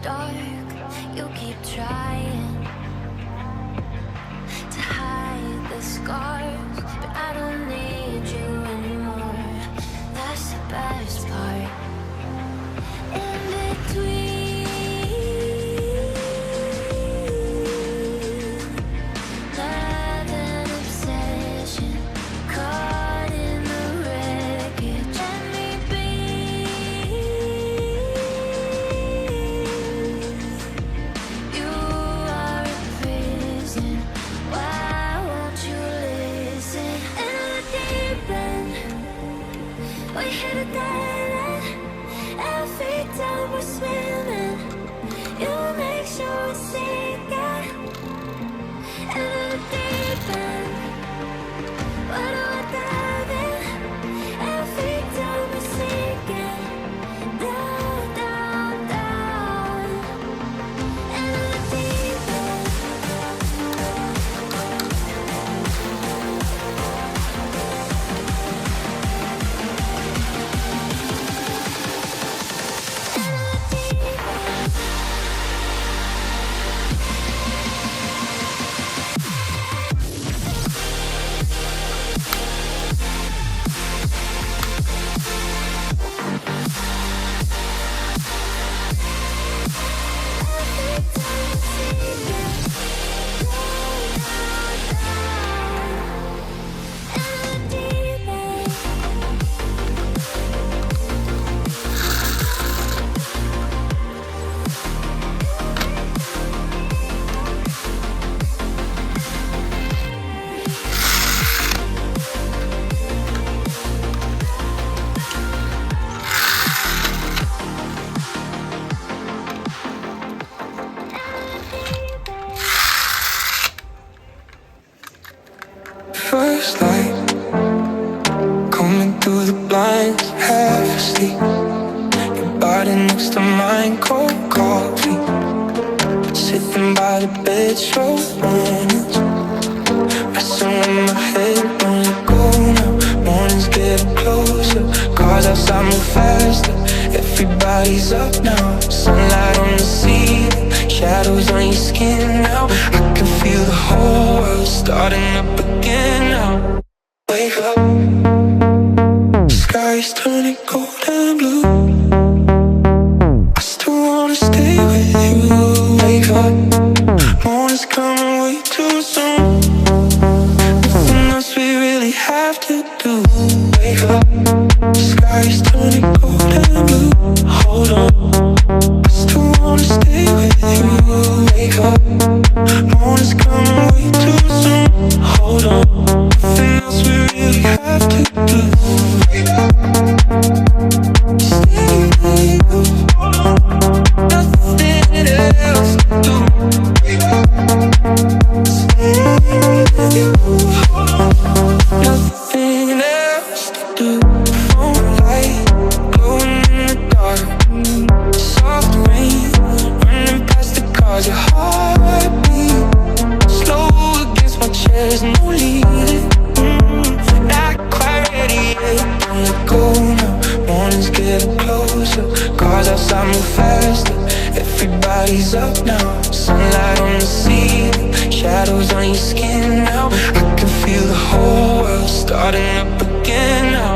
dark, you keep trying to hide the scars, but I don't need you anymore. That's the best part. In between love and obsession, caught in the wreckage. Let me be. You are a prison. Why won't you listen? In the deep end, we hit a dead end. Every time we're swimming, you make sure we sink it. In the deep end, where do I dive in? Every time we're sinking down, down, down. In the deep end. First light coming through the blinds, half asleep. Your body next to mine, cold coffee. Sitting by the bed, slow mornings. Messing with my head, don't let go now. Mornings getting closer, cars outside move faster. Everybody's up now, sunlight on the ceiling, shadows on your skin now. I can feel the whole world starting up again now. Wake up, sky's turning cold and blue. I still wanna stay with you. Wake up, morning's coming way too soon. Nothing else we really have to do. Wake up, sky's turning cold and blue. Hold on, I still wanna stay with you. Wake up, morning's coming way too soon. Hold on, nothing else we really have to do. Wake up, stay with you. Hold on, nothing else to do. Wake up, stay with you. Hold on, nothing else to do. Phone light glowing in the dark, soft rain running past the cars. Your heartbeat slow against my chest, no leaving. Not quite ready yet, don't let go now. Morning's getting closer, cars outside move faster. Everybody's up now, sunlight on the ceiling, shadows on your skin now. I can feel the whole world starting up again now.